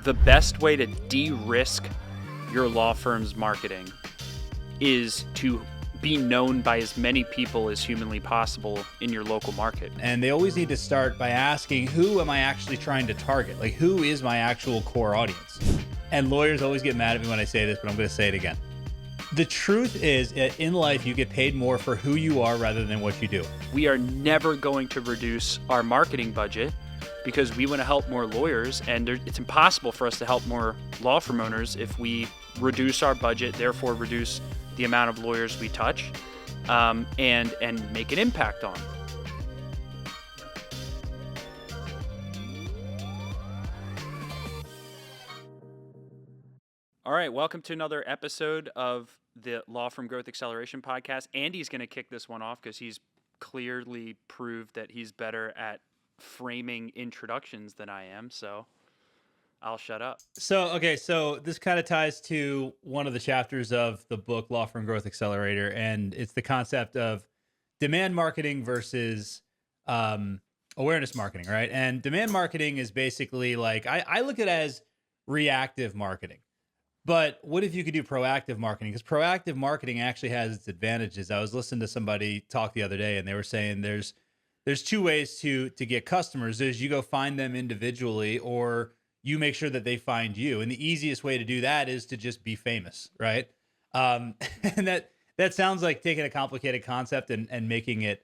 the best way to de-risk your law firm's marketing is to be known by as many people as humanly possible in your local market. And they always need to start by asking, who am I actually trying to target? Like, who is my actual core audience? And lawyers always get mad at me when I say this, but I'm going to say it again. The truth is, in life, you get paid more for who you are rather than what you do. We are never going to reduce our marketing budget because we want to help more lawyers, and it's impossible for us to help more law firm owners if we reduce our budget, therefore reduce the amount of lawyers we touch, and make an impact on. All right, welcome to another episode of the Law Firm Growth Acceleration Podcast. Andy's going to kick this one off because he's clearly proved that he's better at framing introductions than I am, so I'll shut up. So this kind of ties to one of the chapters of the book Law Firm Growth Accelerator, and it's the concept of demand marketing versus awareness marketing, right? And demand marketing is basically like, I look at it as reactive marketing. But what if you could do proactive marketing? Because proactive marketing actually has its advantages. I was listening to somebody talk the other day, and they were saying there's two ways to get customers. There's you go find them individually, or you make sure that they find you. And the easiest way to do that is to just be famous, right? And that sounds like taking a complicated concept and making it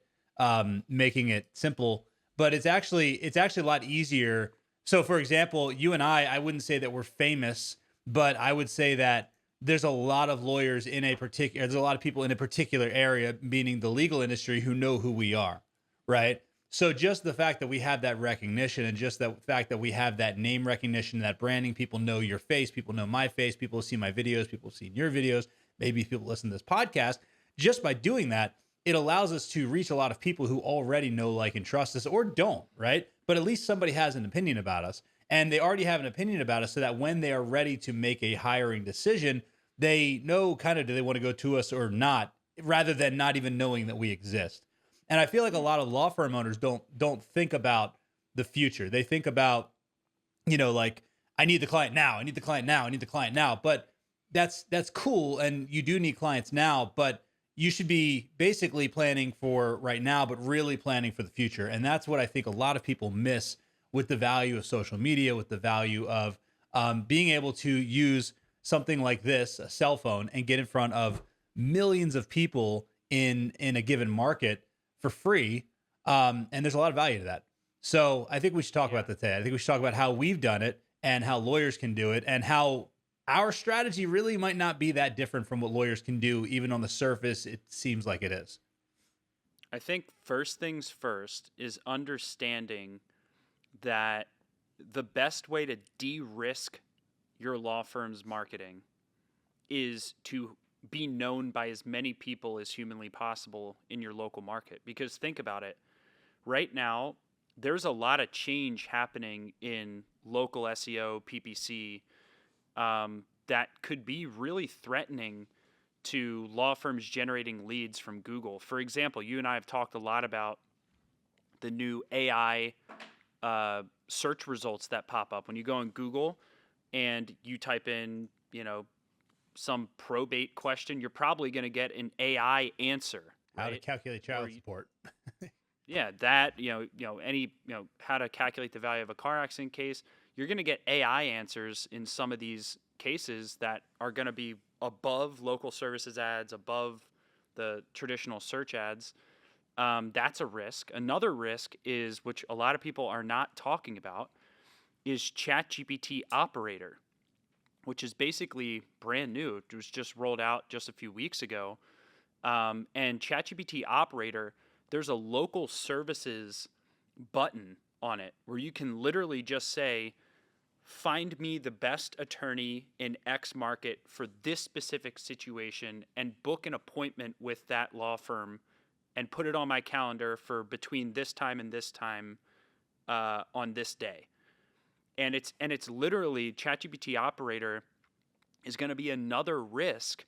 simple, but it's actually a lot easier. So, for example, you and I wouldn't say that we're famous, but I would say that there's a lot of lawyers there's a lot of people in a particular area, meaning the legal industry, who know who we are, right? So just the fact that we have that recognition, and just the fact that we have that name recognition, that branding, people know your face, people know my face, people see my videos, people see your videos, maybe people listen to this podcast. Just by doing that, it allows us to reach a lot of people who already know, like, and trust us, or don't, right? But at least somebody has an opinion about us. And they already have an opinion about us, so that when they are ready to make a hiring decision, they know kind of, do they want to go to us or not, rather than not even knowing that we exist. And I feel like a lot of law firm owners don't think about the future. They think about, like, I need the client now. I need the client now. I need the client now. But that's cool, and you do need clients now, but you should be basically planning for right now, but really planning for the future. And that's what I think a lot of people miss with the value of social media, with the value of being able to use something like this, a cell phone, and get in front of millions of people in a given market for free. And there's a lot of value to that. So I think we should talk about that today. I think we should talk about how we've done it and how lawyers can do it, and how our strategy really might not be that different from what lawyers can do. Even on the surface, it seems like it is. I think first things first is understanding that the best way to de-risk your law firm's marketing is to be known by as many people as humanly possible in your local market. Because think about it, right now, there's a lot of change happening in local SEO, PPC, that could be really threatening to law firms generating leads from Google. For example, you and I have talked a lot about the new AI search results that pop up when you go on Google and you type in, some probate question. You're probably going to get an AI answer. How right? to calculate child support. Yeah, that how to calculate the value of a car accident case. You're going to get AI answers in some of these cases that are going to be above local services ads, above the traditional search ads. That's a risk. Another risk is, which a lot of people are not talking about, is ChatGPT Operator, which is basically brand new. It was just rolled out just a few weeks ago. And ChatGPT Operator, there's a local services button on it where you can literally just say, find me the best attorney in X market for this specific situation, and book an appointment with that law firm and put it on my calendar for between this time and this time on this day. And it's literally, ChatGPT Operator is going to be another risk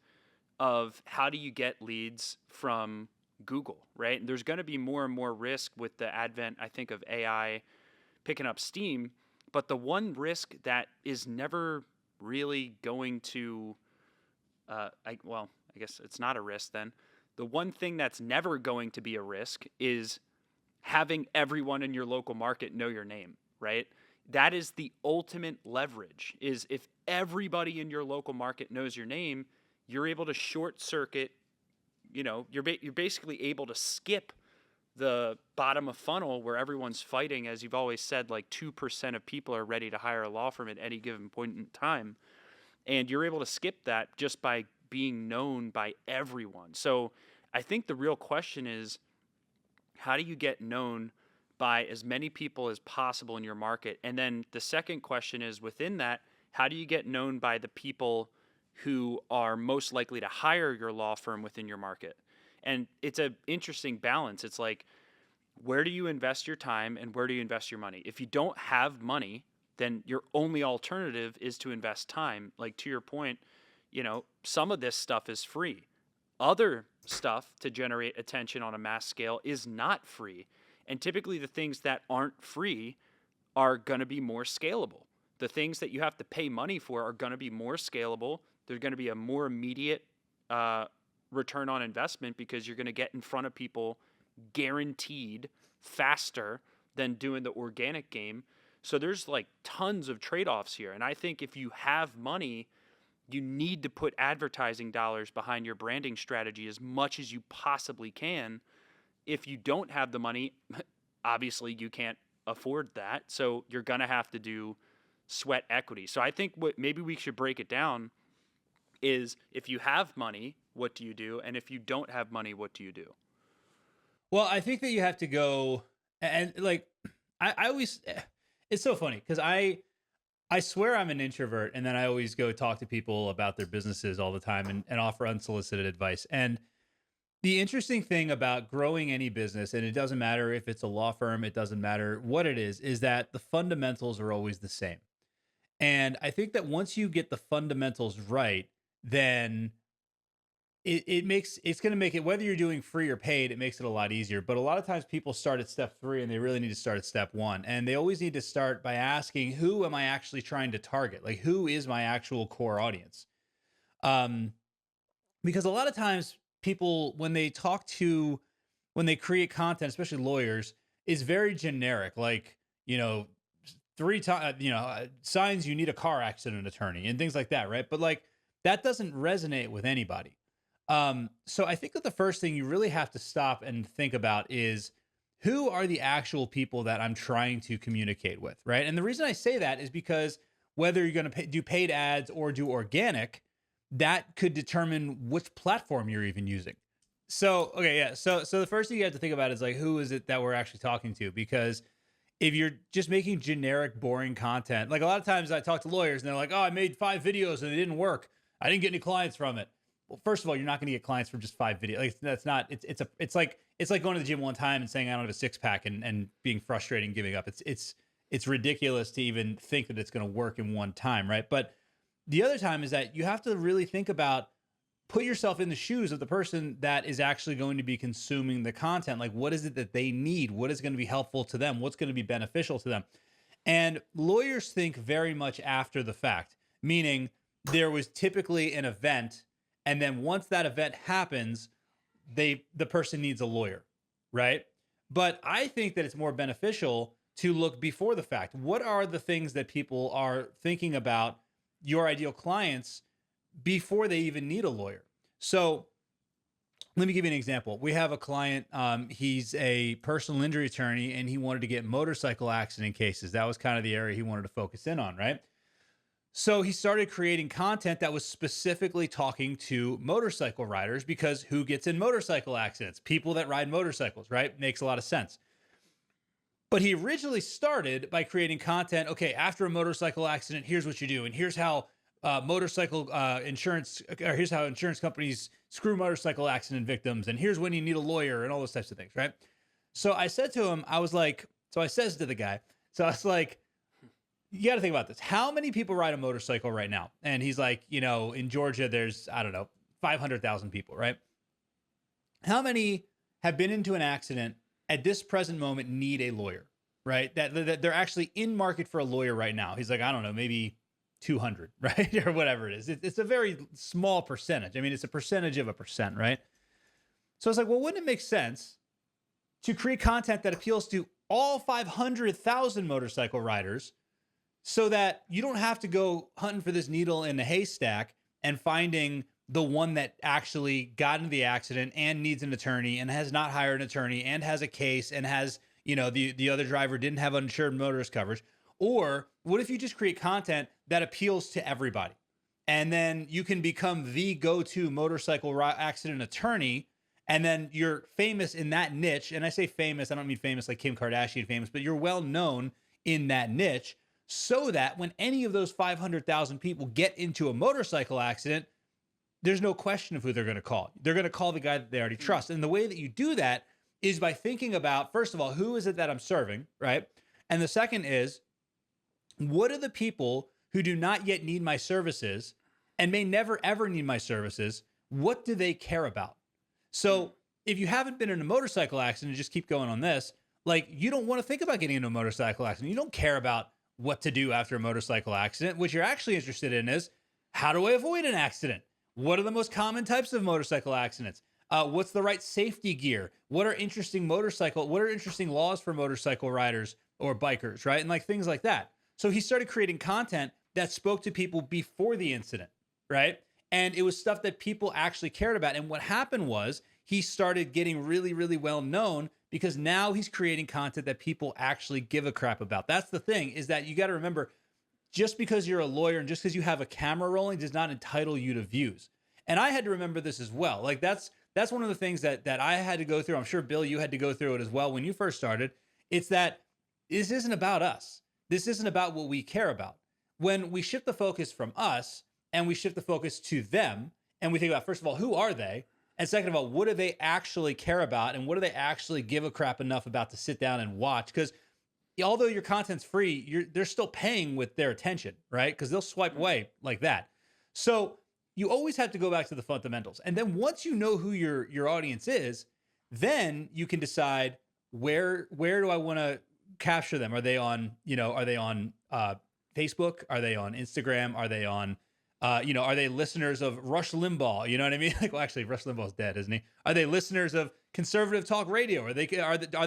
of how do you get leads from Google, right? And there's going to be more and more risk with the advent, I think, of AI picking up steam. But the one risk that is never really going to, I guess it's not a risk then. The one thing that's never going to be a risk is having everyone in your local market know your name, right? That is the ultimate leverage. Is if everybody in your local market knows your name, you're able to short circuit, you're basically able to skip the bottom of funnel where everyone's fighting. As you've always said, like 2% of people are ready to hire a law firm at any given point in time. And you're able to skip that just by being known by everyone. So I think the real question is, how do you get known by as many people as possible in your market? And then the second question is, within that, how do you get known by the people who are most likely to hire your law firm within your market? And it's an interesting balance. It's like, where do you invest your time and where do you invest your money? If you don't have money, then your only alternative is to invest time. Like, to your point, some of this stuff is free. Other stuff to generate attention on a mass scale is not free. And typically the things that aren't free are going to be more scalable. The things that you have to pay money for are going to be more scalable. They're going to be a more immediate return on investment, because you're going to get in front of people guaranteed faster than doing the organic game. So there's like tons of trade-offs here. And I think if you have money, you need to put advertising dollars behind your branding strategy as much as you possibly can. If you don't have the money, obviously you can't afford that. So you're going to have to do sweat equity. So I think what maybe we should break it down is, if you have money, what do you do? And if you don't have money, what do you do? Well, I think that you have to go and like, I always, it's so funny because I swear I'm an introvert, and then I always go talk to people about their businesses all the time and offer unsolicited advice. And the interesting thing about growing any business, and it doesn't matter if it's a law firm, it doesn't matter what it is that the fundamentals are always the same. And I think that once you get the fundamentals right, then it's going to make it, whether you're doing free or paid, it makes it a lot easier. But a lot of times people start at step 3 and they really need to start at step 1. And they always need to start by asking, who am I actually trying to target? Like, who is my actual core audience? Because a lot of times people, when they create content, especially lawyers, is very generic. Like, 3 times, signs you need a car accident attorney and things like that. Right. But like, that doesn't resonate with anybody. So I think that the first thing you really have to stop and think about is, who are the actual people that I'm trying to communicate with, right? And the reason I say that is because whether you're going to do paid ads or do organic, that could determine which platform you're even using. So, okay, yeah. So the first thing you have to think about is like, who is it that we're actually talking to? Because if you're just making generic, boring content, like a lot of times I talk to lawyers and they're like, oh, I made 5 videos and they didn't work. I didn't get any clients from it. Well, first of all, you're not going to get clients from just 5 videos. Like, that's not. It's like going to the gym one time and saying I don't have a 6-pack and being frustrated and giving up. It's ridiculous to even think that it's going to work in one time, right? But the other time is that you have to really think about, put yourself in the shoes of the person that is actually going to be consuming the content. Like, what is it that they need? What is going to be helpful to them? What's going to be beneficial to them? And lawyers think very much after the fact, meaning there was typically an event, and then once that event happens, the person needs a lawyer, right? But I think that it's more beneficial to look before the fact. What are the things that people are thinking about your ideal clients before they even need a lawyer? So let me give you an example. We have a client, he's a personal injury attorney, and he wanted to get motorcycle accident cases. That was kind of the area he wanted to focus in on, right? So he started creating content that was specifically talking to motorcycle riders, because who gets in motorcycle accidents? People that ride motorcycles, right? Makes a lot of sense. But he originally started by creating content. Okay, after a motorcycle accident, here's what you do. And here's how motorcycle insurance, or here's how insurance companies screw motorcycle accident victims. And here's when you need a lawyer and all those types of things, right? So I said to him, I says to the guy, so I was like, you got to think about this. How many people ride a motorcycle right now? And he's like, in Georgia, there's, 500,000 people, right? How many have been into an accident at this present moment need a lawyer? right? That they're actually in market for a lawyer right now. He's like, I don't know, maybe 200, right? Or whatever it is. It's a very small percentage. I mean, it's a percentage of a percent, right? So it's like, well, wouldn't it make sense to create content that appeals to all 500,000 motorcycle riders so that you don't have to go hunting for this needle in the haystack and finding the one that actually got into the accident and needs an attorney and has not hired an attorney and has a case and has, the other driver didn't have uninsured motorist coverage? Or what if you just create content that appeals to everybody? And then you can become the go-to motorcycle accident attorney, and then you're famous in that niche. And I say famous, I don't mean famous like Kim Kardashian famous, but you're well known in that niche, so that when any of those 500,000 people get into a motorcycle accident, there's no question of who they're going to call. They're going to call the guy that they already trust. And the way that you do that is by thinking about, first of all, who is it that I'm serving, right? And the second is, what are the people who do not yet need my services and may never ever need my services? What do they care about? So if you haven't been in a motorcycle accident, just keep going on this, like, you don't want to think about getting into a motorcycle accident. You don't care about what to do after a motorcycle accident. What you're actually interested in is, how do I avoid an accident? What are the most common types of motorcycle accidents? What's the right safety gear? What are interesting laws for motorcycle riders or bikers, right? And like things like that. So he started creating content that spoke to people before the incident, right? And it was stuff that people actually cared about. And what happened was he started getting really, really well known because now he's creating content that people actually give a crap about. That's the thing, is that you got to remember, just because you're a lawyer and just because you have a camera rolling does not entitle you to views. And I had to remember this as well. Like that's one of the things that I had to go through. I'm sure, Bill, you had to go through it as well when you first started. It's that this isn't about us. This isn't about what we care about. When we shift the focus from us and we shift the focus to them, and we think about, first of all, who are they? And second of all, what do they actually care about? And what do they actually give a crap enough about to sit down and watch? Because although your content's free, they're still paying with their attention, right? Because they'll swipe away like that. So you always have to go back to the fundamentals. And then once you know who your audience is, then you can decide where do I want to capture them? Are they on Facebook? Are they on Instagram? Are they on are they listeners of Rush Limbaugh? You know what I mean? Like, well, actually, Rush Limbaugh's dead, isn't he? Are they listeners of conservative talk radio? Are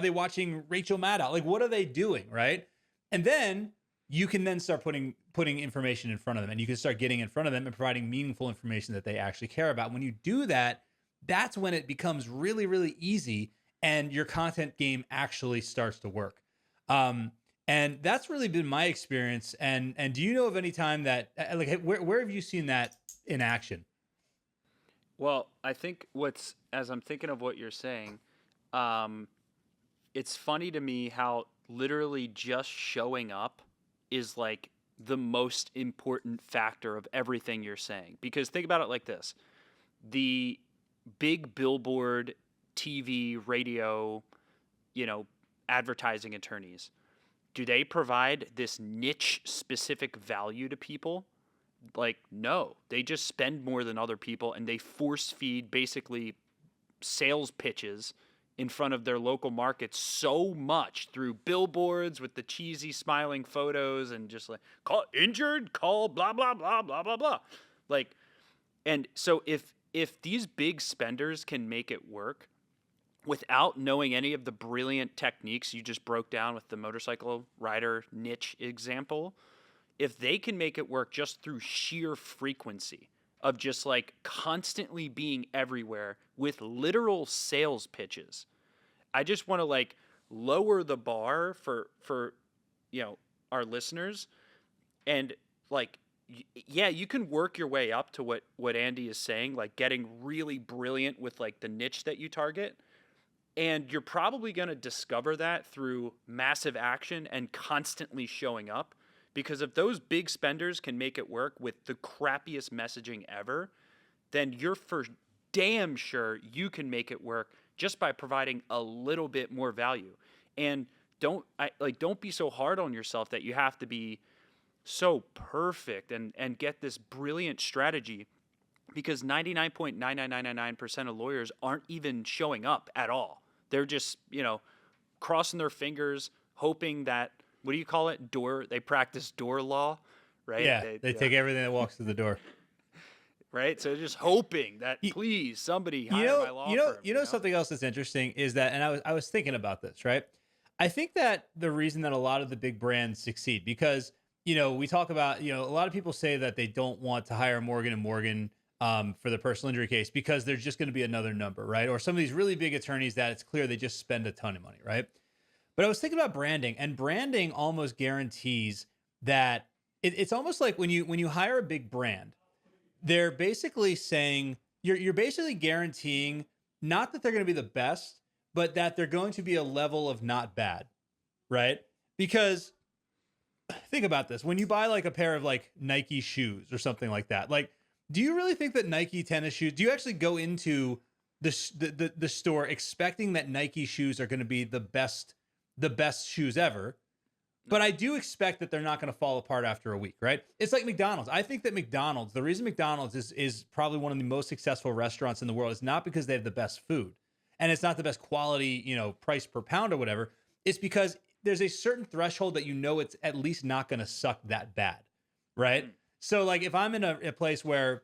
they watching Rachel Maddow? Like, what are they doing, right? And then you can then start putting information in front of them, and you can start getting in front of them and providing meaningful information that they actually care about. When you do that, that's when it becomes really, really easy, and your content game actually starts to work. And that's really been my experience. And do you know of any time that, like, where have you seen that in action? Well, I think as I'm thinking of what you're saying, it's funny to me how literally just showing up is like the most important factor of everything you're saying. Because think about it like this: the big billboard, TV, radio, advertising attorneys, do they provide this niche specific value to people? Like, no, they just spend more than other people, and they force feed basically sales pitches in front of their local markets so much through billboards with the cheesy smiling photos and just like, call injured, call blah, blah, blah, blah, blah, blah. Like, and so if these big spenders can make it work without knowing any of the brilliant techniques you just broke down with the motorcycle rider niche example, if they can make it work just through sheer frequency of just like constantly being everywhere with literal sales pitches, I just want to like lower the bar for our listeners. And like, yeah, you can work your way up to what Andy is saying, like getting really brilliant with like the niche that you target. And you're probably going to discover that through massive action and constantly showing up. Because if those big spenders can make it work with the crappiest messaging ever, then you're for damn sure you can make it work just by providing a little bit more value. And don't be so hard on yourself that you have to be so perfect and get this brilliant strategy, because 99.99999% of lawyers aren't even showing up at all. They're just, crossing their fingers, hoping that, what do you call it? They practice door law, right? Yeah, they take everything that walks through the door. Right. So just hoping that Y- please somebody You hire know, my law you know, firm, you know something else that's interesting is that, and I was thinking about this, right? I think that the reason that a lot of the big brands succeed, because we talk about, a lot of people say that they don't want to hire Morgan and Morgan for the personal injury case because there's just going to be another number, right? Or some of these really big attorneys that it's clear they just spend a ton of money, right? But I was thinking about branding, and branding almost guarantees that it's almost like when you hire a big brand, they're basically saying you're basically guaranteeing not that they're going to be the best, but that they're going to be a level of not bad, right? Because think about this. When you buy like a pair of like Nike shoes or something like that, like, do you really think that Nike tennis shoes, do you actually go into the store expecting that Nike shoes are going to be the best shoes ever? But I do expect that they're not going to fall apart after a week, right? It's like McDonald's. I think that the reason McDonald's is probably one of the most successful restaurants in the world is not because they have the best food and it's not the best quality, price per pound or whatever. It's because there's a certain threshold that it's at least not going to suck that bad, right? So like if I'm in a place where,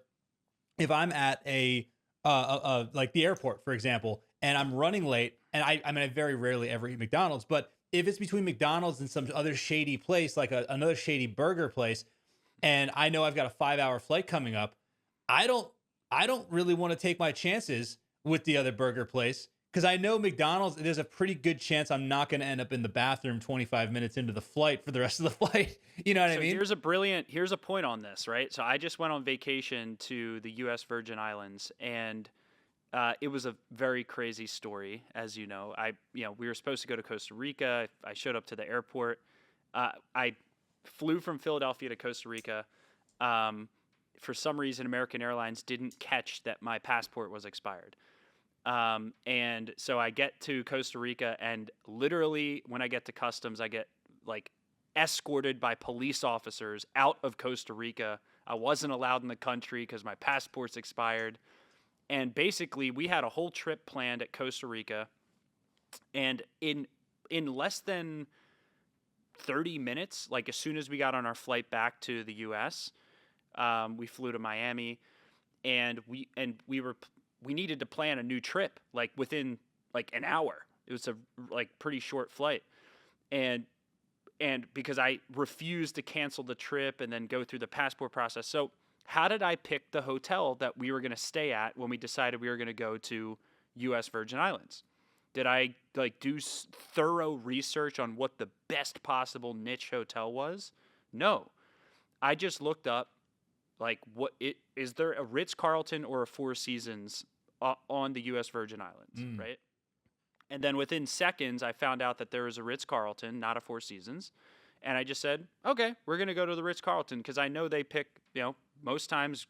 if I'm at like the airport, for example, and I'm running late, and I mean I very rarely ever eat McDonald's, but if it's between McDonald's and some other shady place, like another shady burger place, and I know I've got a 5-hour flight coming up, I don't really want to take my chances with the other burger place because I know McDonald's, there's a pretty good chance I'm not going to end up in the bathroom 25 minutes into the flight for the rest of the flight. You know what I mean? Here's a point on this, right? So I just went on vacation to the U.S. Virgin Islands, and it was a very crazy story, as you know. We were supposed to go to Costa Rica. I showed up to the airport. I flew from Philadelphia to Costa Rica. For some reason, American Airlines didn't catch that my passport was expired. And so I get to Costa Rica, and literally when I get to customs, I get like escorted by police officers out of Costa Rica. I wasn't allowed in the country because my passport's expired. And basically, we had a whole trip planned at Costa Rica, and in less than 30 minutes, like as soon as we got on our flight back to the U.S., we flew to Miami, and we needed to plan a new trip like within like an hour. It was a like pretty short flight, and because I refused to cancel the trip and then go through the passport process, so. How did I pick the hotel that we were going to stay at when we decided we were going to go to U.S. Virgin Islands? Did I like do thorough research on what the best possible niche hotel was? No. I just looked up like is there a Ritz-Carlton or a Four Seasons on the U.S. Virgin Islands, right? And then within seconds, I found out that there was a Ritz-Carlton, not a Four Seasons. And I just said, okay, we're going to go to the Ritz-Carlton because I know they pick, most times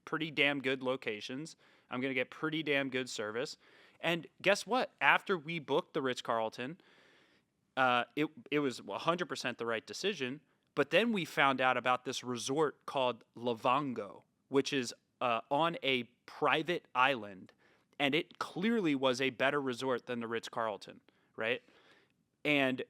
pretty damn good locations. I'm going to get pretty damn good service. And guess what? After we booked the Ritz-Carlton, it was 100% the right decision. But then we found out about this resort called Livongo, which is on a private island. And it clearly was a better resort than the Ritz-Carlton, right? And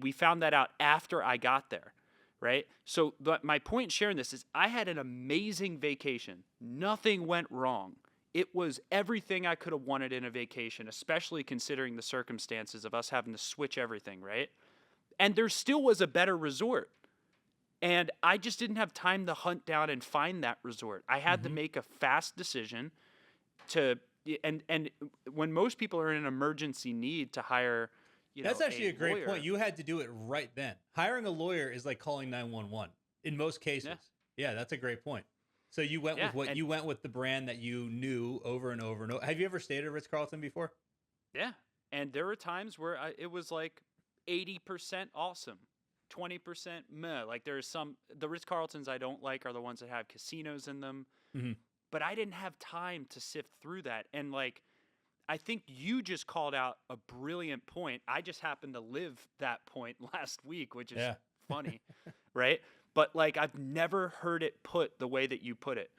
we found that out after I got there, right? So my point in sharing this is I had an amazing vacation. Nothing went wrong. It was everything I could have wanted in a vacation, especially considering the circumstances of us having to switch everything, right? And there still was a better resort. And I just didn't have time to hunt down and find that resort. I had to make a fast decision and when most people are in an emergency need to hire That's actually a great lawyer. point. You had to do it right then. Hiring a lawyer is like calling 911 in most cases. Yeah, that's a great point. So you went with the brand that you knew over and over and over. Have you ever stayed at Ritz-Carlton before? Yeah. And there were times where it was like 80% awesome, 20% meh. Like the Ritz-Carltons I don't like are the ones that have casinos in them. Mm-hmm. But I didn't have time to sift through that. And like, I think you just called out a brilliant point. I just happened to live that point last week, which is funny, right? But like, I've never heard it put the way that you put it.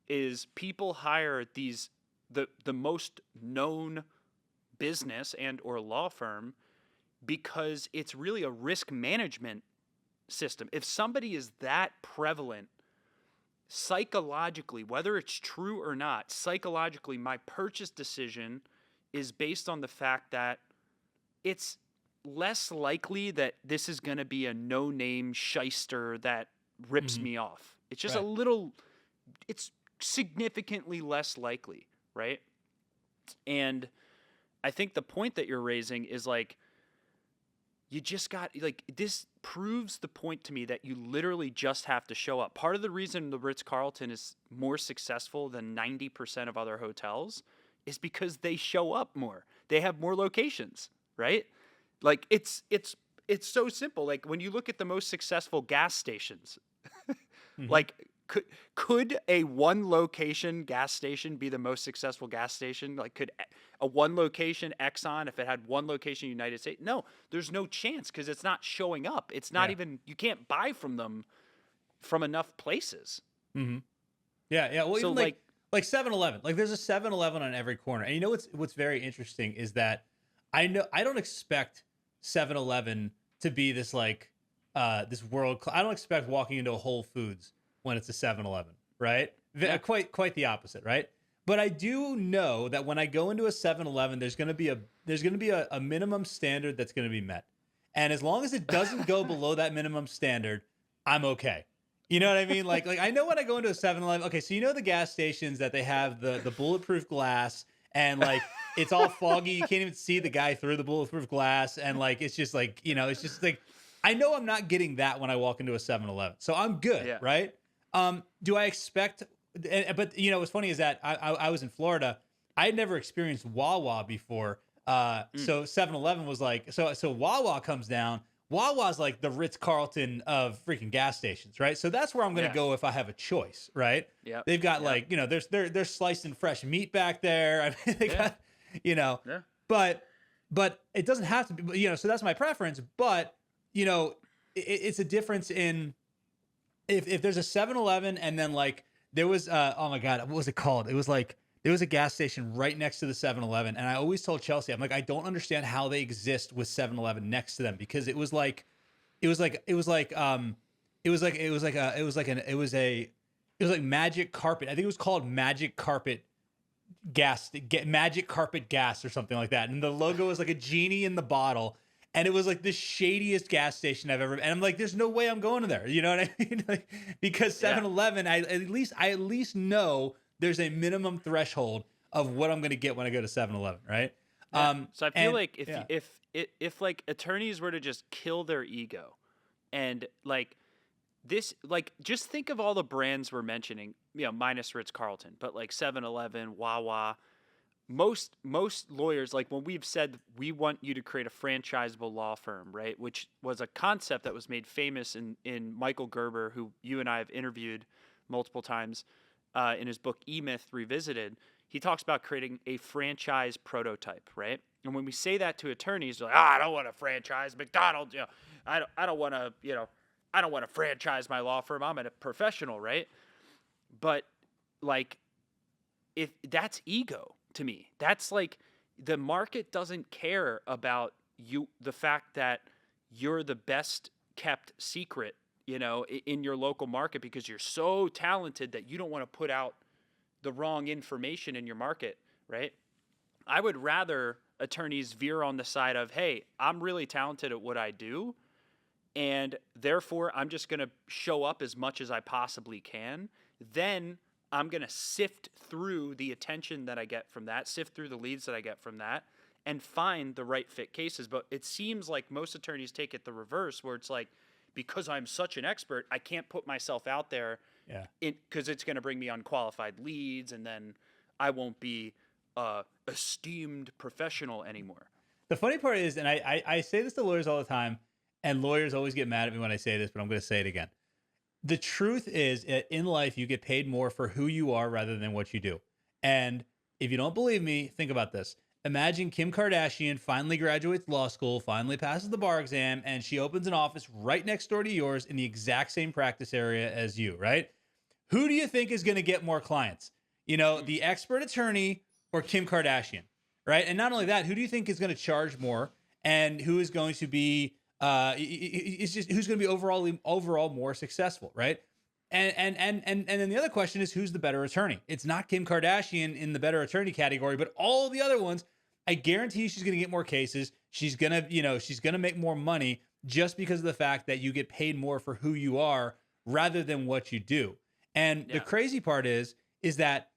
Is people hire the most known business and or law firm because it's really a risk management system. If somebody is that prevalent psychologically, whether it's true or not, psychologically, my purchase decision is based on the fact that it's less likely that this is going to be a no-name shyster that rips me off. It's just a Right. little, it's significantly less likely, right? And I think the point that you're raising is like, you just got, like, this proves the point to me that you literally just have to show up. Part of the reason the Ritz-Carlton is more successful than 90% of other hotels is because they show up more. They have more locations, right? Like, it's so simple. Like, when you look at the most successful gas stations, like, could a one location gas station be the most successful gas station? Like, could a one location Exxon, if it had one location in the United States? No, there's no chance, because it's not showing up. It's not Yeah. even, you can't buy from them from enough places. Yeah, yeah. Well, So, even like 7-Eleven. Like there's a 7-Eleven on every corner. And you know what's very interesting is that I don't expect 7-Eleven to be this like this I don't expect walking into a Whole Foods when it's a 7-Eleven, right? Yeah. Quite the opposite, right? But I do know that when I go into a 7-Eleven, there's going to be a minimum standard that's going to be met. And as long as it doesn't go below that minimum standard, I'm okay. You know what I mean? Like I know when I go into a 7-Eleven, okay, so you know the gas stations that they have the bulletproof glass, and like it's all foggy, you can't even see the guy through the bulletproof glass, and like it's just like, you know, it's just like I know I'm not getting that when I walk into a 7-Eleven. So I'm good, Yeah. right? Do I expect but you know what's funny is that I was in Florida. I had never experienced Wawa before. So 7-Eleven was like so Wawa comes down. Wawa's like the Ritz-Carlton of freaking gas stations, right? So that's where I'm going to Yeah. go if I have a choice, right? Yep. They've got Yep. like, you know, there's sliced and fresh meat back there. I mean, they Yeah. got, you know, Yeah. but it doesn't have to be, you know, so that's my preference. But, you know, it's a difference in if there's a 7-Eleven and then like there was, oh my God, what was it called? It was like, there was a gas station right next to the 7-Eleven. And I always told Chelsea, I'm like, I don't understand how they exist with 7-Eleven next to them, because it was like magic carpet. I think it was called Magic Carpet Magic Carpet Gas or something like that. And the logo was like a genie in the bottle. And it was like the shadiest gas station I've ever. And I'm like, there's no way I'm going to there. You know what I mean? Like, because 7-Eleven, I at least know there's a minimum threshold of what I'm going to get when I go to 7-Eleven, right? Yeah. So I feel and- like yeah. if like attorneys were to just kill their ego, and like this, like, just think of all the brands we're mentioning, you know, minus Ritz-Carlton, but like 7-Eleven, Wawa, most lawyers, like when we've said we want you to create a franchisable law firm, right, which was a concept that was made famous in Michael Gerber, who you and I have interviewed multiple times in his book E-Myth Revisited. He talks about creating a franchise prototype, right? And when we say that to attorneys, they're like, I don't want to franchise McDonald's, you know, I don't want to, you know, I don't want to franchise my law firm. I'm a professional, right? But like, if that's ego to me, that's like, the market doesn't care about you, the fact that you're the best kept secret, you know, in your local market, because you're so talented that you don't want to put out the wrong information in your market, right? I would rather attorneys veer on the side of, hey, I'm really talented at what I do, and therefore I'm just going to show up as much as I possibly can. Then I'm going to sift through the attention that I get from that, sift through the leads that I get from that, and find the right fit cases. But it seems like most attorneys take it the reverse, where it's like, because I'm such an expert, I can't put myself out there, Yeah. because it's going to bring me unqualified leads, and then I won't be esteemed professional anymore. The funny part is, and I say this to lawyers all the time, and lawyers always get mad at me when I say this, but I'm going to say it again. The truth is, in life, you get paid more for who you are rather than what you do. And if you don't believe me, think about this. Imagine Kim Kardashian finally graduates law school, finally passes the bar exam, and she opens an office right next door to yours in the exact same practice area as you, right? Who do you think is going to get more clients? You know, the expert attorney or Kim Kardashian, right? And not only that, who do you think is going to charge more? and who is going to be it's just who's going to be overall more successful, right? And then the other question is, who's the better attorney? It's not Kim Kardashian in the better attorney category, but all the other ones, I guarantee you she's going to get more cases. She's going to, she's going to make more money just because of the fact that you get paid more for who you are rather than what you do. And the crazy part is that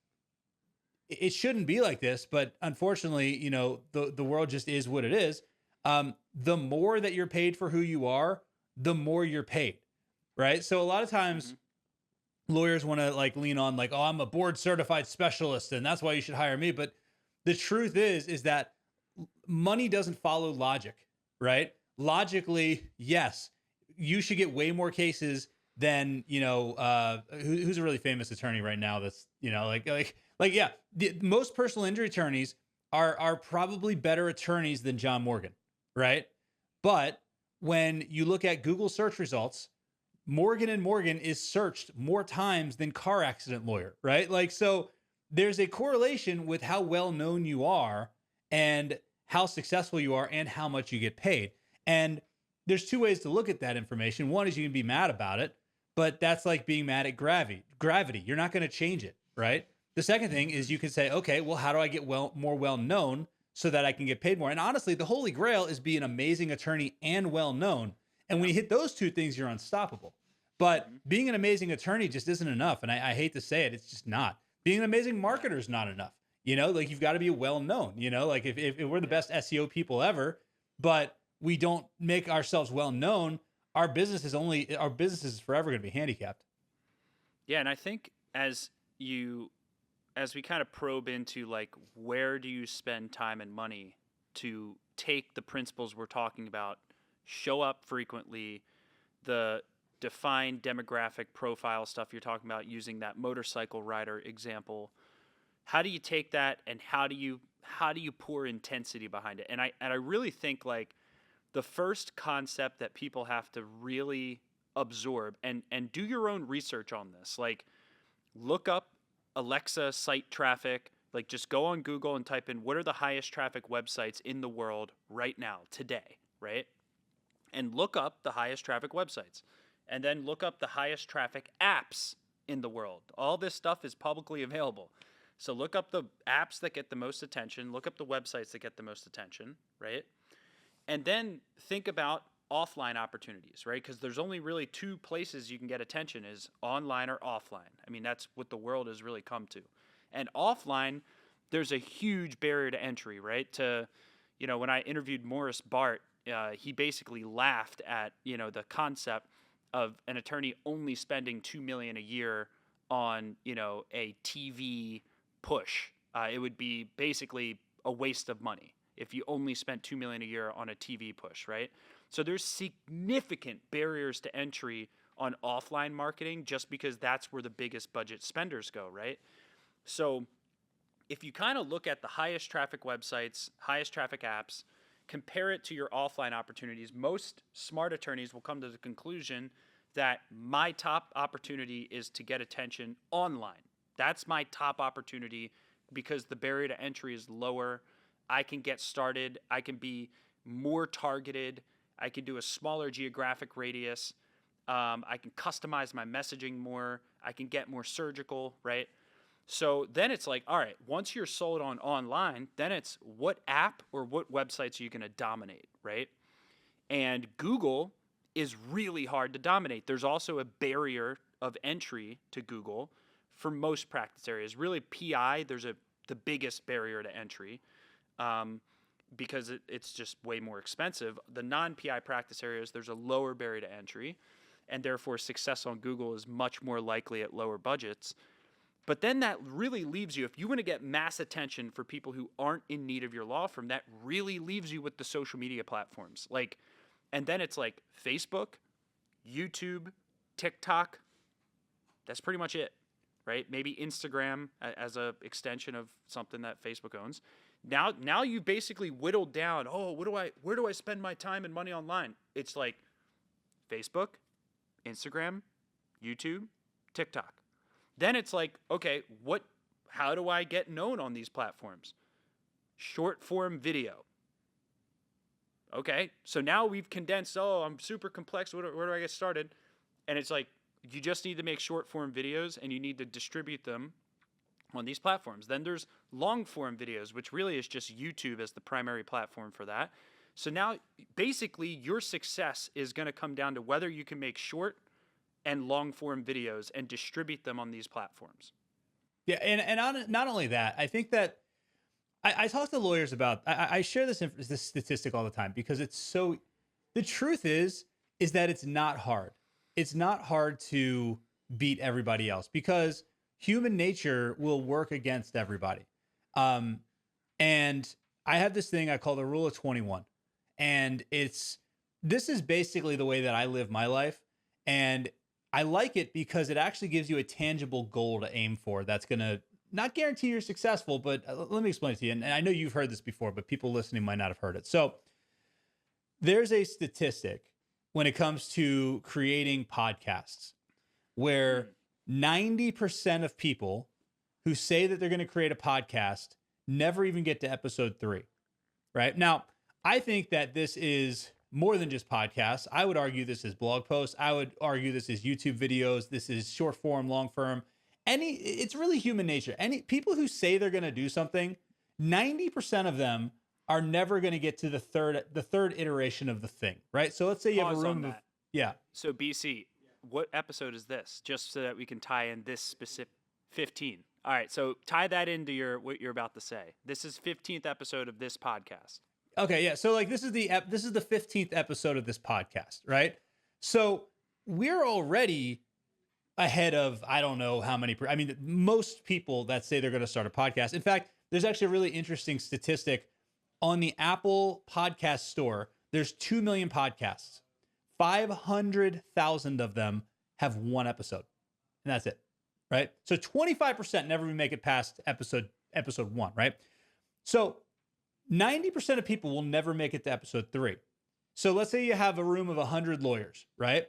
it shouldn't be like this, but unfortunately, the world just is what it is. The more that you're paid for who you are, the more you're paid, right? So a lot of times lawyers want to like lean on like, oh, I'm a board certified specialist and that's why you should hire me. But the truth is that money doesn't follow logic, right? Logically, yes, you should get way more cases than, who's a really famous attorney right now that's, yeah, most personal injury attorneys are probably better attorneys than John Morgan, right? But when you look at Google search results, Morgan & Morgan is searched more times than car accident lawyer, right? Like, so there's a correlation with how well known you are and how successful you are and how much you get paid. And there's two ways to look at that information. One is you can be mad about it, but that's like being mad at gravity. You're not going to change it, right? The second thing is you can say, okay, well, how do I get more well known so that I can get paid more? And honestly, the holy grail is be an amazing attorney and well known. And when you hit those two things, you're unstoppable. But being an amazing attorney just isn't enough. And I hate to say it, it's just not. Being an amazing marketer is not enough. Like you've got to be well known, like if we're the best SEO people ever, but we don't make ourselves well known, our business is forever going to be handicapped. Yeah. And I think as we kind of probe into like, where do you spend time and money to take the principles we're talking about, show up frequently, the defined demographic profile stuff you're talking about, using that motorcycle rider example, how do you take that and how do you pour intensity behind it? And I really think like the first concept that people have to really absorb and do your own research on this, like look up Alexa site traffic, like just go on Google and type in what are the highest traffic websites in the world right now, today, right? And look up the highest traffic websites. And then look up the highest traffic apps in the world. All this stuff is publicly available. So look up the apps that get the most attention, look up the websites that get the most attention, right? And then think about offline opportunities, right? Because there's only really two places you can get attention, is online or offline. I mean, that's what the world has really come to. And offline, there's a huge barrier to entry, right? When I interviewed Morris Bart, he basically laughed at, the concept of an attorney only spending $2 million a year on, a TV push. It would be basically a waste of money if you only spent $2 million a year on a TV push, right? So there's significant barriers to entry on offline marketing just because that's where the biggest budget spenders go, right? So if you kind of look at the highest traffic websites, highest traffic apps, compare it to your offline opportunities, most smart attorneys will come to the conclusion that my top opportunity is to get attention online. That's my top opportunity because the barrier to entry is lower. I can get started. I can be more targeted. I can do a smaller geographic radius. I can customize my messaging more. I can get more surgical, right? So then it's like, all right, once you're sold on online, then it's what app or what websites are you going to dominate, right? And Google is really hard to dominate. There's also a barrier of entry to Google for most practice areas. Really, PI, the biggest barrier to entry because it's just way more expensive. The non-PI practice areas, there's a lower barrier to entry, and therefore success on Google is much more likely at lower budgets. But then that really leaves you, if you want to get mass attention for people who aren't in need of your law firm, that really leaves you with the social media platforms. And then it's like Facebook, YouTube, TikTok. That's pretty much it, right? Maybe Instagram as a extension of something that Facebook owns. Now you basically whittled down, where do I spend my time and money online? It's like Facebook, Instagram, YouTube, TikTok. Then it's like, okay, how do I get known on these platforms? Short form video. Okay, so now we've condensed. Oh, I'm super complex. Where do I get started? And it's like you just need to make short form videos and you need to distribute them on these platforms. Then there's long form videos, which really is just YouTube as the primary platform for that. So now basically your success is going to come down to whether you can make short and long form videos and distribute them on these platforms. Yeah, not only that, I think that I talk to lawyers about. I share this statistic all the time because it's so. The truth is that it's not hard. It's not hard to beat everybody else because human nature will work against everybody. And I have this thing I call the rule of 21, and this is basically the way that I live my life, and I like it because it actually gives you a tangible goal to aim for. That's gonna not guarantee you're successful, but let me explain it to you. And I know you've heard this before, but people listening might not have heard it. So there's a statistic when it comes to creating podcasts where 90% of people who say that they're going to create a podcast never even get to episode 3. Right now, I think that this is more than just podcasts. I would argue this is blog posts. I would argue this is YouTube videos. This is short form, long form. It's really human nature. Any people who say they're going to do something, 90% of them are never going to get to the third iteration of the thing, right? So let's say you have a Pause on room of, that. yeah. So BC, what episode is this? Just so that we can tie in this specific 15. All right, so tie that into what you're about to say. This is 15th episode of this podcast. Okay, yeah. So like this is the 15th episode of this podcast, right? So we're already ahead of I don't know how many. I mean, most people that say they're going to start a podcast. In fact, there's actually a really interesting statistic on the Apple Podcast Store. There's 2 million podcasts. 500,000 of them have one episode, and that's it, right? So 25% never even make it past episode 1, right? So 90% of people will never make it to episode 3. So let's say you have a room of 100 lawyers, right?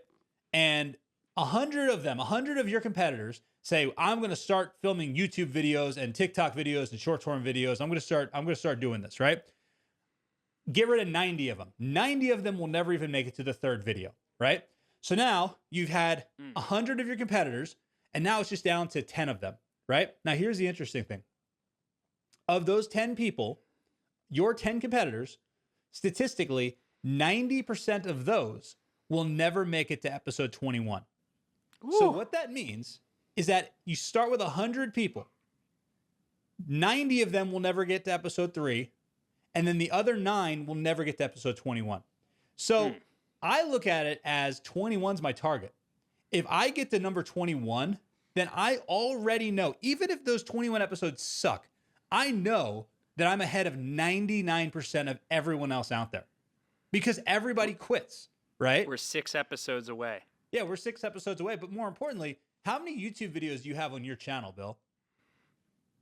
And 100 of your competitors say, I'm going to start filming YouTube videos and TikTok videos and short form videos. I'm going to start doing this, right? Get rid of 90 of them. 90 of them will never even make it to the third video, right? So now you've had 100 of your competitors, and now it's just down to 10 of them, right? Now here's the interesting thing. Of those 10 people, your 10 competitors, statistically, 90% of those will never make it to episode 21. Ooh. So what that means is that you start with 100 people. 90 of them will never get to episode 3. And then the other 9 will never get to episode 21. So I look at it as 21's my target. If I get to number 21, then I already know, even if those 21 episodes suck, I know that I'm ahead of 99% of everyone else out there because everybody quits, right? We're 6 episodes away. Yeah, we're 6 episodes away. But more importantly, how many YouTube videos do you have on your channel, Bill?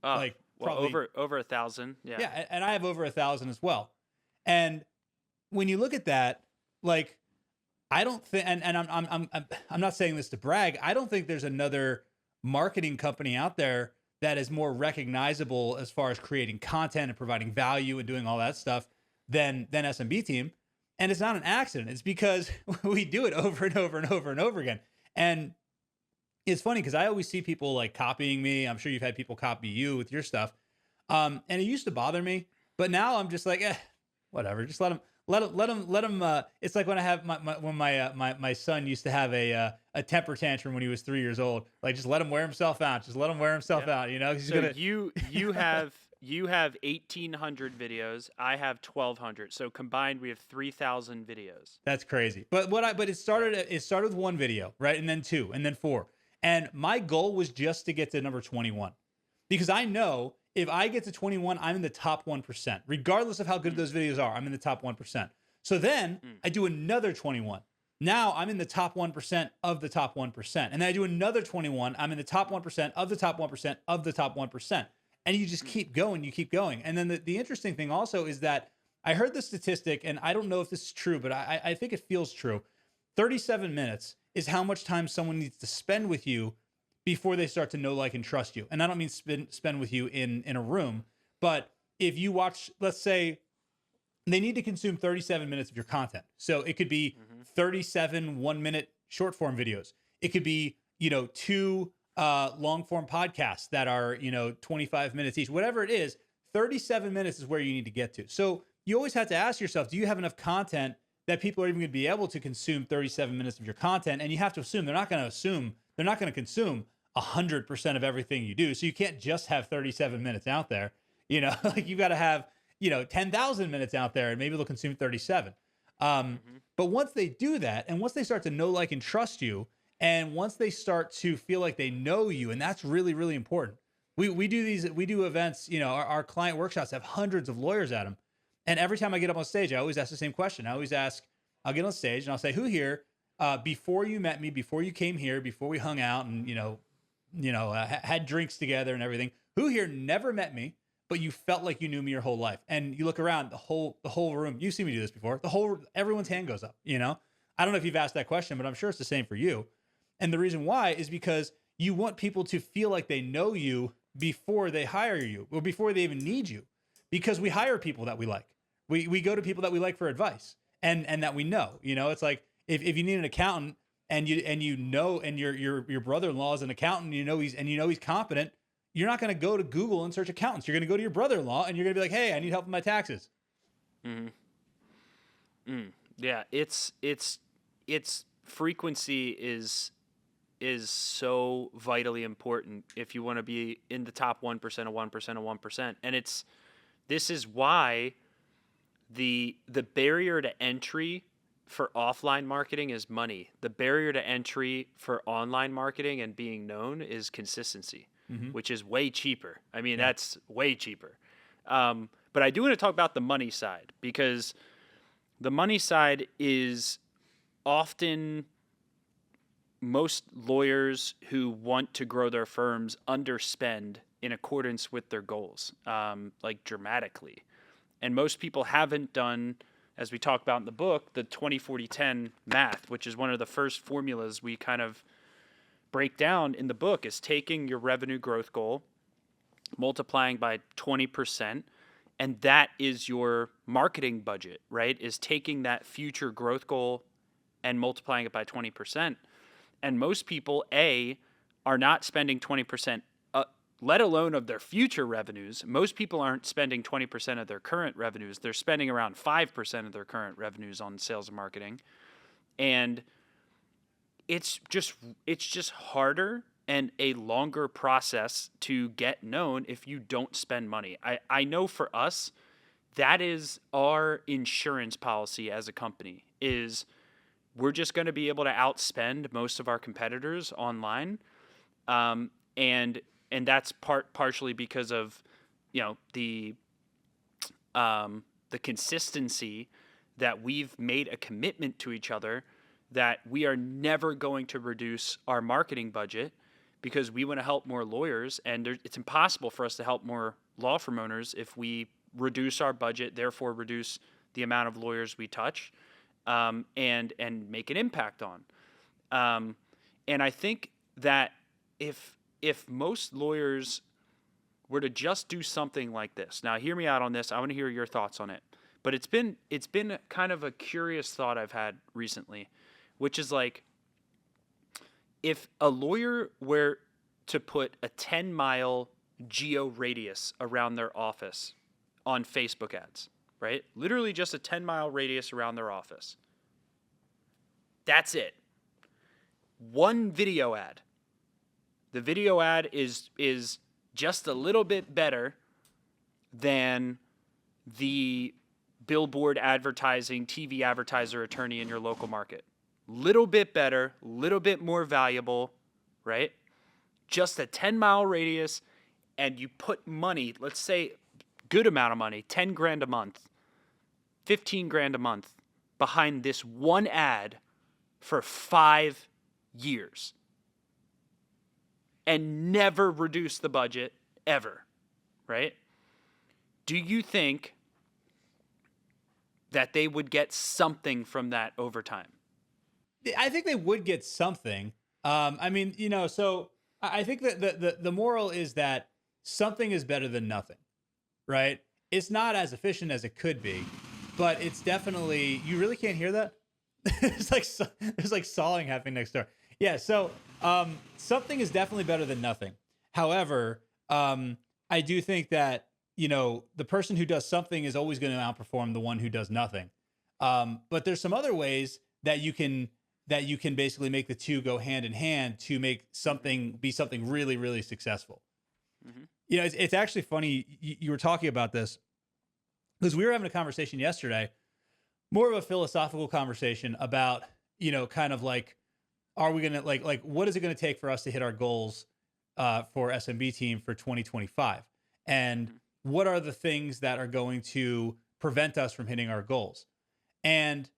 Like probably over 1,000. Yeah. Yeah, and I have over 1,000 as well. And when you look at that, like, I don't think, and I'm not saying this to brag. I don't think there's another marketing company out there that is more recognizable as far as creating content and providing value and doing all that stuff than SMB Team. And it's not an accident. It's because we do it over and over and over and over again. And it's funny because I always see people like copying me. I'm sure you've had people copy you with your stuff. And it used to bother me, but now I'm just like, whatever. Just let them. It's like when I have my son used to have a temper tantrum when he was 3 years old. Like, just let him wear himself out. Just let him wear himself out. You know, he's so you have 1,800 videos. I have 1,200. So combined, we have 3,000 videos. That's crazy. But it started with 1 video, right, and then 2, and then 4. And my goal was just to get to number 21, because I know if I get to 21, I'm in the top 1%, regardless of how good those videos are. I'm in the top 1%. So then I do another 21. Now I'm in the top 1% of the top 1%. And then I do another 21. I'm in the top 1% of the top 1% of the top 1%. And you just keep going. You keep going. And then the interesting thing also is that I heard the statistic, and I don't know if this is true, but I think it feels true. 37 minutes is how much time someone needs to spend with you before they start to know, like, and trust you. And I don't mean spend with you in a room, but if you watch, let's say they need to consume 37 minutes of your content. So it could be 37 1-minute short form videos. It could be, 2 long form podcasts that are, 25 minutes each. Whatever it is, 37 minutes is where you need to get to. So you always have to ask yourself, do you have enough content that people are even going to be able to consume 37 minutes of your content? And you have to assume they're not going to consume 100% of everything you do. So you can't just have 37 minutes out there. Like you've got to have, 10,000 minutes out there, and maybe they'll consume 37. But once they do that, and once they start to know, like, and trust you, and once they start to feel like they know you, and that's really, really important. We do events, our client workshops have hundreds of lawyers at them. And every time I get up on stage, I always ask the same question. I'll get on stage and I'll say, who here, before you met me, before you came here, before we hung out and, had drinks together and everything, who here never met me, but you felt like you knew me your whole life? And you look around the whole room. You've seen me do this before. Everyone's hand goes up, I don't know if you've asked that question, but I'm sure it's the same for you. And the reason why is because you want people to feel like they know you before they hire you, or before they even need you, because we hire people that we like. We go to people that we like for advice and that we know. It's like if you need an accountant and your brother-in-law is an accountant, he's competent, you're not going to go to Google and search accountants. You're going to go to your brother-in-law and you're going to be like, hey, I need help with my taxes. Yeah, it's frequency is so vitally important if you want to be in the top 1% of 1% of 1%. And this is why the barrier to entry for offline marketing is money. The barrier to entry for online marketing and being known is consistency, which is way cheaper. I mean, that's way cheaper. But I do want to talk about the money side, because the money side is often most lawyers who want to grow their firms underspend in accordance with their goals, like dramatically. And most people haven't done, as we talk about in the book, the 20-40-10 math, which is one of the first formulas we kind of break down in the book, is taking your revenue growth goal, multiplying by 20%, and that is your marketing budget, right? Is taking that future growth goal and multiplying it by 20%. And most people, are not spending 20%, let alone of their future revenues. Most people aren't spending 20% of their current revenues. They're spending around 5% of their current revenues on sales and marketing. And it's just harder and a longer process to get known if you don't spend money. I know for us, that is our insurance policy as a company, is we're just going to be able to outspend most of our competitors online. And that's partially because of, the consistency that we've made a commitment to each other that we are never going to reduce our marketing budget, because we want to help more lawyers, and it's impossible for us to help more law firm owners if we reduce our budget, therefore reduce the amount of lawyers we touch, and make an impact on. And I think that if most lawyers were to just do something like this, now hear me out on this, I want to hear your thoughts on it. But it's been kind of a curious thought I've had recently, which is like, if a lawyer were to put a 10-mile geo radius around their office on Facebook ads, right? Literally just a 10-mile radius around their office. That's it. One video ad. The video ad is just a little bit better than the billboard advertising, TV advertiser attorney in your local market. Little bit better, little bit more valuable, right? Just a 10-mile radius, and you put money, let's say good amount of money, 10 grand a month, 15 grand a month behind this one ad for 5 years. And never reduce the budget ever, right? Do you think that they would get something from that over time? I think they would get something. I mean, so I think that the moral is that something is better than nothing, right? It's not as efficient as it could be, but it's definitely, you really can't hear that. There's like sawing happening next door. Yeah. So something is definitely better than nothing. However, I do think that, the person who does something is always going to outperform the one who does nothing. But there's some other ways that you can basically make the two go hand in hand to make something be something really, really successful. Hmm. It's actually funny you were talking about this because we were having a conversation yesterday, more of a philosophical conversation about, kind of like, are we gonna like what is it gonna take for us to hit our goals for SMB team for 2025, and what are the things that are going to prevent us from hitting our goals? And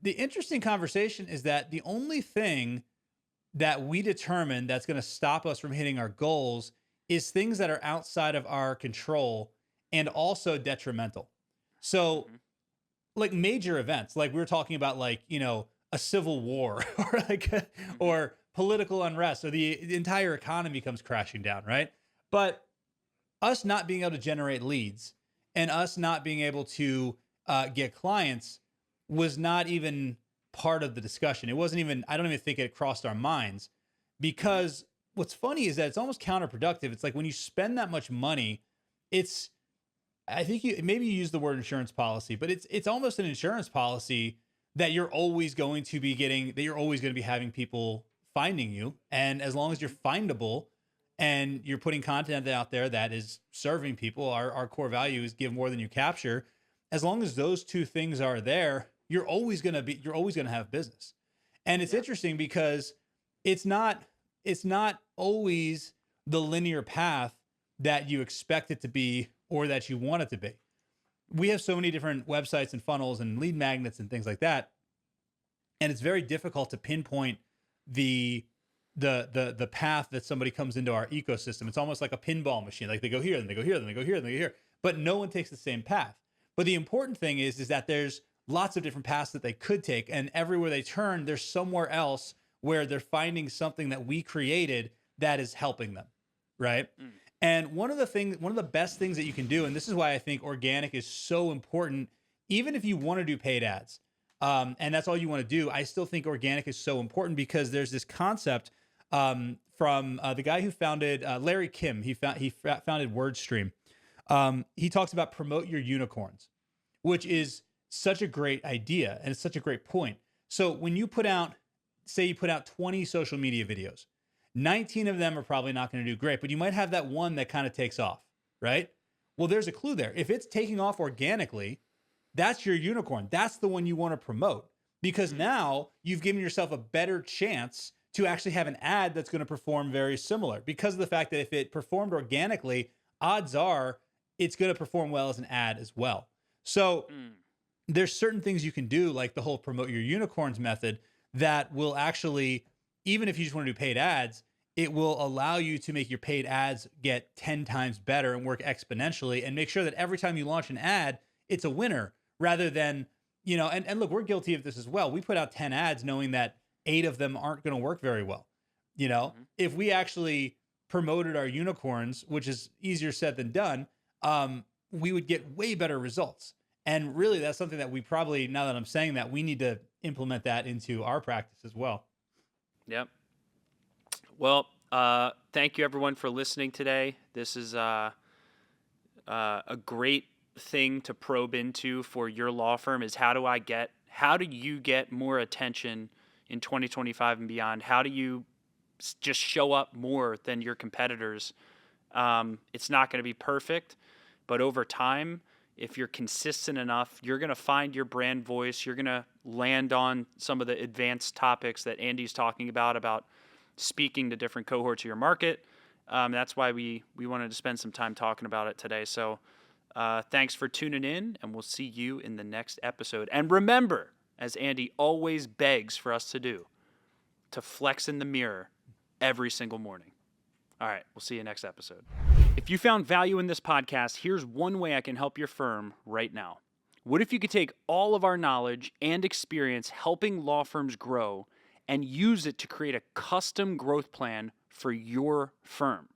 the interesting conversation is that the only thing that we determine that's going to stop us from hitting our goals is things that are outside of our control and also detrimental. So, Hmm. like major events, like we were talking about, like, a civil war or Hmm. or political unrest, or the entire economy comes crashing down, right? But us not being able to generate leads and us not being able to get clients was not even part of the discussion. It wasn't even, I don't even think it crossed our minds, Hmm. because what's funny is that it's almost counterproductive. It's like when you spend that much money, it's, I think you maybe you use the word insurance policy, but it's almost an insurance policy that you're always going to be getting, that you're always going to be having people finding you. And as long as you're Hmm. findable and you're putting content out there that is serving people, our core value is give more than you capture. As long as those two things are there, you're always gonna have business. And it's Yeah. interesting because it's not it's not always the linear path that you expect it to be or that you want it to be. We have so many different websites and funnels and lead magnets and things like that, and it's very difficult to pinpoint the the path that somebody comes into our ecosystem. It's almost like a pinball machine. Like they go here, then they go here, then they go here, then they go here, but no one takes the same path. But the important thing is that there's lots of different paths that they could take, and everywhere they turn, there's somewhere else where they're finding something that we created that is helping them, right? Mm. And one of the best things that you can do, and this is why I think organic is so important, even if you want to do paid ads, and that's all you want to do, I still think organic is so important because there's this concept from the guy who founded Larry Kim. Founded WordStream. He talks about promote your unicorns, which is such a great idea and it's such a great point. So when you put out, say you put out 20 social media videos, 19 of them are probably not going to do great, but you might have that one that kind of takes off, right? Well, there's a clue there. If it's taking off organically, that's your unicorn. That's the one you want to promote, because Mm. now you've given yourself a better chance to actually have an ad that's going to perform very similar, because of the fact that if it performed organically, odds are it's going to perform well as an ad as well. So Mm. there's certain things you can do, like the whole promote your unicorns method, that will actually, even if you just want to do paid ads, it will allow you to make your paid ads get 10 times better and work exponentially, and make sure that every time you launch an ad, it's a winner, rather than, and look, we're guilty of this as well. We put out 10 ads knowing that 8 of them aren't going to work very well. Hmm. If we actually promoted our unicorns, which is easier said than done, we would get way better results. And really, that's something that we probably, now that I'm saying that, we need to implement that into our practice as well. Yep. Well, thank you everyone for listening today. This is a great thing to probe into for your law firm is how do you get more attention in 2025 and beyond? How do you just show up more than your competitors? It's not going to be perfect, but over time, if you're consistent enough, you're going to find your brand voice. You're going to land on some of the advanced topics that Andy's talking about speaking to different cohorts of your market. That's why we wanted to spend some time talking about it today. So thanks for tuning in, and we'll see you in the next episode. And remember, as Andy always begs for us to do, to flex in the mirror every single morning. All right, we'll see you next episode. If you found value in this podcast, here's one way I can help your firm right now. What if you could take all of our knowledge and experience helping law firms grow and use it to create a custom growth plan for your firm?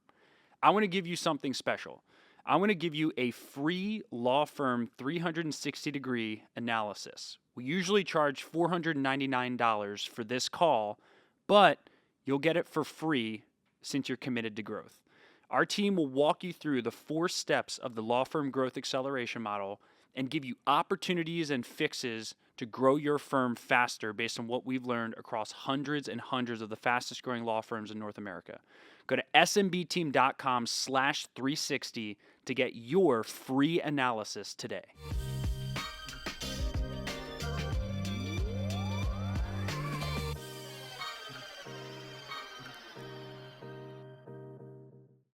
I want to give you something special. I'm going to give you a free law firm 360-degree analysis. We usually charge $499 for this call, but you'll get it for free since you're committed to growth. Our team will walk you through the 4 steps of the law firm growth acceleration model and give you opportunities and fixes to grow your firm faster based on what we've learned across hundreds and hundreds of the fastest growing law firms in North America. Go to smbteam.com/360 to get your free analysis today.